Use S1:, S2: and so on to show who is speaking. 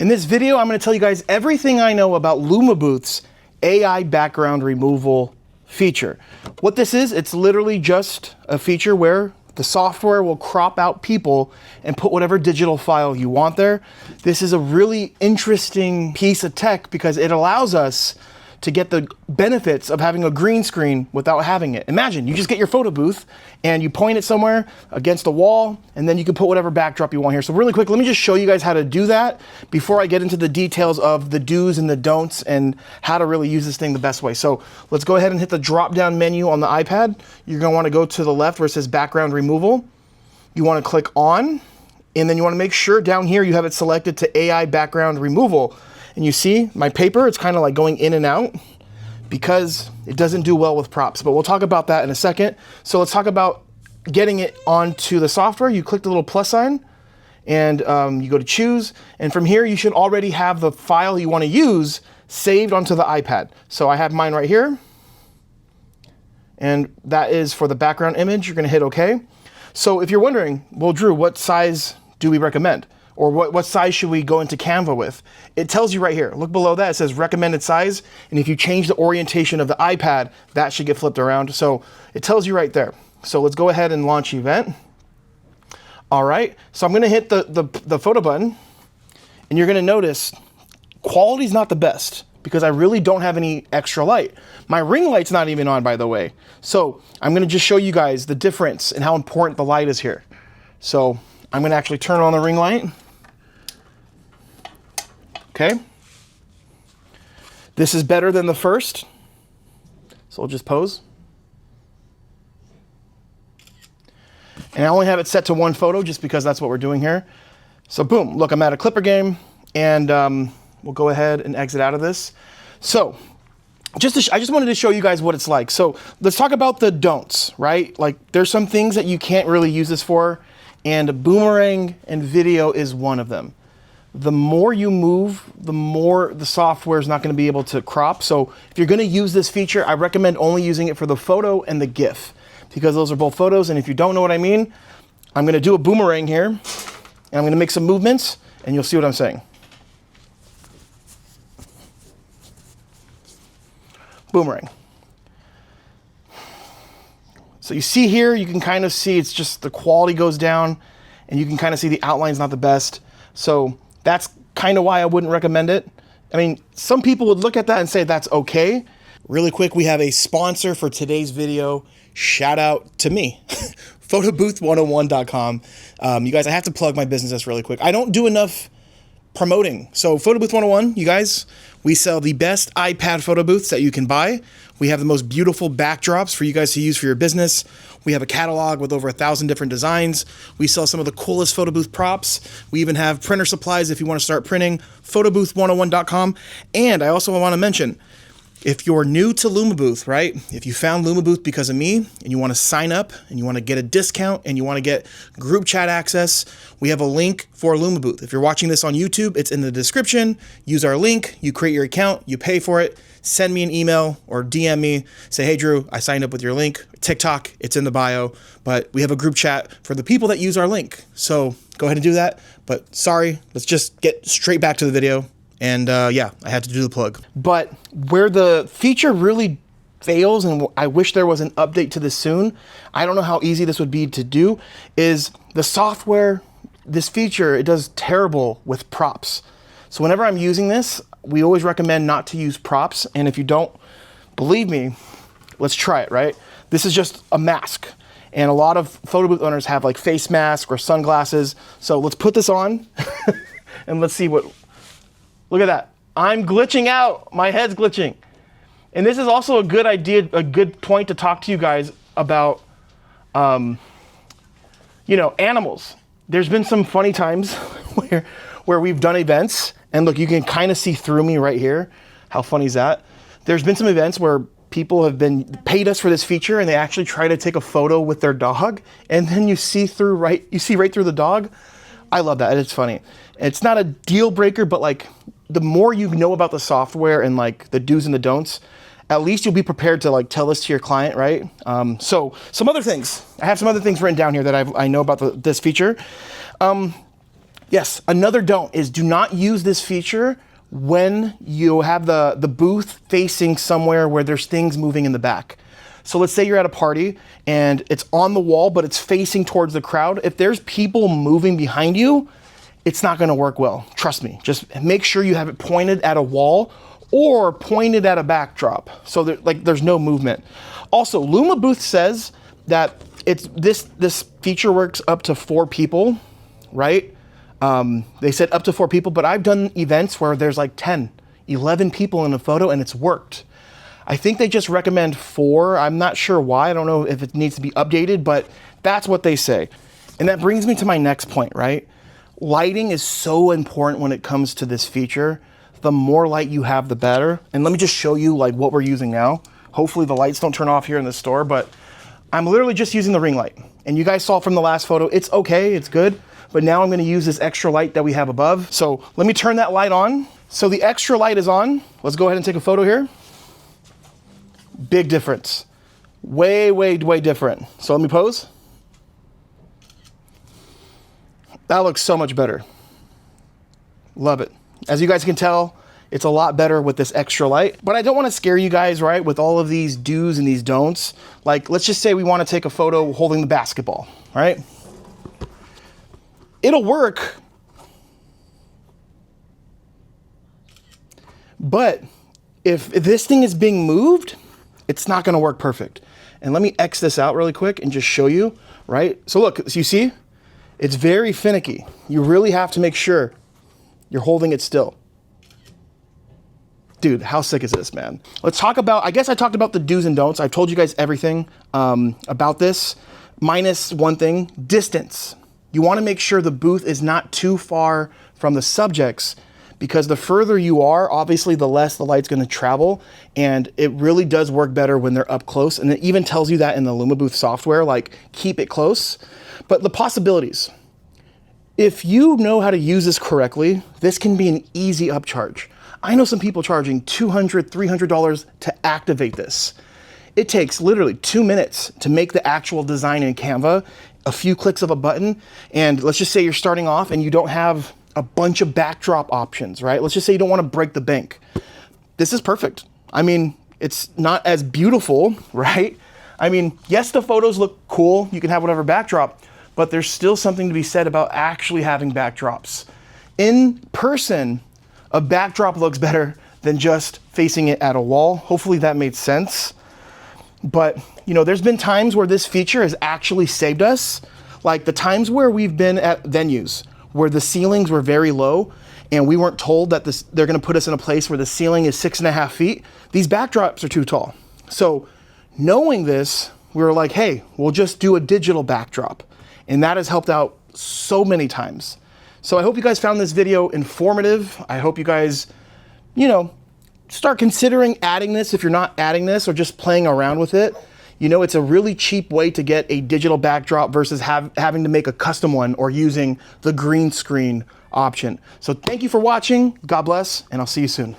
S1: In this video, I'm going to tell you guys everything I know about Lumabooth's AI background removal feature. What this is, it's literally just a feature where the software will crop out people and put whatever digital file you want there. This is a really interesting piece of tech because it allows us to get the benefits of having a green screen without having it. Imagine you just get your photo booth and you point it somewhere against the wall, and then you can put whatever backdrop you want here. So really quick, let me just show you guys how to do that before I get into the details of the do's and the don'ts and how to really use this thing the best way. So let's go ahead and hit the drop-down menu on the iPad. You're gonna wanna go to the left where it says background removal. You wanna click on, and then you wanna make sure down here you have it selected to AI background removal. And you see my paper, it's kind of like going in and out because it doesn't do well with props, but we'll talk about that in a second. So let's talk about getting it onto the software. You click the little plus sign and you go to choose. And from here, you should already have the file you want to use saved onto the iPad. So I have mine right here. And that is for the background image. You're going to hit OK. So if you're wondering, well, Drew, what size do we recommend? Or what size should we go into Canva with? It tells you right here. Look below that. It says recommended size. And if you change the orientation of the iPad, that should get flipped around. So it tells you right there. So let's go ahead and launch event. All right. So I'm going to hit the photo button. And you're going to notice quality's not the best because I really don't have any extra light. My ring light's not even on, by the way. So I'm going to just show you guys the difference and how important the light is here. So I'm going to actually turn on the ring light. Okay. This is better than the first. So I'll just pose. And I only have it set to one photo just because that's what we're doing here. So boom, look, I'm at a Clipper game, and we'll go ahead and exit out of this. So I just wanted to show you guys what it's like. So let's talk about the don'ts, right? Like there's some things that you can't really use this for, and boomerang and video is one of them. The more you move, the more the software is not going to be able to crop. So if you're going to use this feature, I recommend only using it for the photo and the GIF because those are both photos. And if you don't know what I mean, I'm going to do a boomerang here and I'm going to make some movements and you'll see what I'm saying. Boomerang. So you see here, you can kind of see it's just the quality goes down and you can kind of see the outline's not the best. So that's kind of why I wouldn't recommend it. I mean, some people would look at that and say that's okay. Really quick, we have a sponsor for today's video. Shout out to me, photobooth101.com. You guys, I have to plug my business really quick. I don't do enough promoting. So Photobooth 101, you guys, we sell the best iPad photo booths that you can buy. We have the most beautiful backdrops for you guys to use for your business. We have a catalog with over 1,000 different designs. We sell some of the coolest photo booth props. We even have printer supplies if you want to start printing, photobooth101.com. And I also want to mention, if you're new to Lumabooth, right? If you found Lumabooth because of me and you want to sign up and you want to get a discount and you want to get group chat access, we have a link for Lumabooth. If you're watching this on YouTube, it's in the description. Use our link, you create your account, you pay for it, send me an email or DM me, say, hey Drew, I signed up with your link. TikTok, it's in the bio, but we have a group chat for the people that use our link. So go ahead and do that. But sorry, let's just get straight back to the video. And yeah, I had to do the plug. But where the feature really fails, and I wish there was an update to this soon, I don't know how easy this would be to do, is the software, this feature, it does terrible with props. So whenever I'm using this, we always recommend not to use props. And if you don't believe me, let's try it, right? This is just a mask. And a lot of photo booth owners have like face masks or sunglasses. So let's put this on and let's see what... Look at that. I'm glitching out. My head's glitching. And this is also a good idea, a good point to talk to you guys about, you know, animals. There's been some funny times where we've done events, and look, you can kind of see through me right here. How funny is that? There's been some events where people have been paid us for this feature, and they actually try to take a photo with their dog, and then you see right through the dog. I love that. It's funny. It's not a deal breaker, but like, the more you know about the software and like the do's and the don'ts, at least you'll be prepared to like tell this to your client, right? So some other things. I have some other things written down here that I know about this feature. Yes, another don't is do not use this feature when you have the booth facing somewhere where there's things moving in the back. So let's say you're at a party and it's on the wall, but it's facing towards the crowd. If there's people moving behind you, it's not gonna work well. Trust me, just make sure you have it pointed at a wall or pointed at a backdrop so that there's no movement. Also, Lumabooth says that this feature works up to 4 people, right? They said up to 4 people, but I've done events where there's like 10, 11 people in a photo and it's worked. I think they just recommend 4. I'm not sure why. I don't know if it needs to be updated, but that's what they say. And that brings me to my next point, right? Lighting is so important when it comes to this feature. The more light you have, the better. And let me just show you like what we're using now. Hopefully the lights don't turn off here in the store, but I'm literally just using the ring light. And you guys saw from the last photo, it's okay, it's good. But now I'm gonna use this extra light that we have above. So let me turn that light on. So the extra light is on. Let's go ahead and take a photo here. Big difference. Way, way, way different. So let me pose. That looks so much better. Love it. As you guys can tell, it's a lot better with this extra light. But I don't want to scare you guys, right, with all of these do's and these don'ts. Like, let's just say we want to take a photo holding the basketball, right? It'll work. But if this thing is being moved, it's not going to work perfect. And let me X this out really quick and just show you, right? So look, so you see, it's very finicky. You really have to make sure you're holding it still. Dude, how sick is this, man? Let's talk about, I guess I talked about the do's and don'ts. I've told you guys everything about this, minus one thing, distance. You want to make sure the booth is not too far from the subjects, because the further you are, obviously the less the light's going to travel, and it really does work better when they're up close. And it even tells you that in the Lumabooth software, like keep it close. But the possibilities, if you know how to use this correctly, this can be an easy upcharge. I know some people charging $200, $300 to activate this. It takes literally 2 minutes to make the actual design in Canva, a few clicks of a button, and let's just say you're starting off and you don't have a bunch of backdrop options, right? Let's just say you don't want to break the bank. This is perfect. I mean, it's not as beautiful, right? I mean, yes, the photos look cool. You can have whatever backdrop, but there's still something to be said about actually having backdrops. In person, a backdrop looks better than just facing it at a wall. Hopefully that made sense. But, you know, there's been times where this feature has actually saved us. Like the times where we've been at venues where the ceilings were very low and we weren't told that they're gonna put us in a place where the ceiling is 6.5 feet. These backdrops are too tall. So knowing this, we were like, hey, we'll just do a digital backdrop. And that has helped out so many times. So I hope you guys found this video informative. I hope you guys, you know, start considering adding this if you're not adding this or just playing around with it. You know, it's a really cheap way to get a digital backdrop versus having to make a custom one or using the green screen option. So thank you for watching. God bless, and I'll see you soon.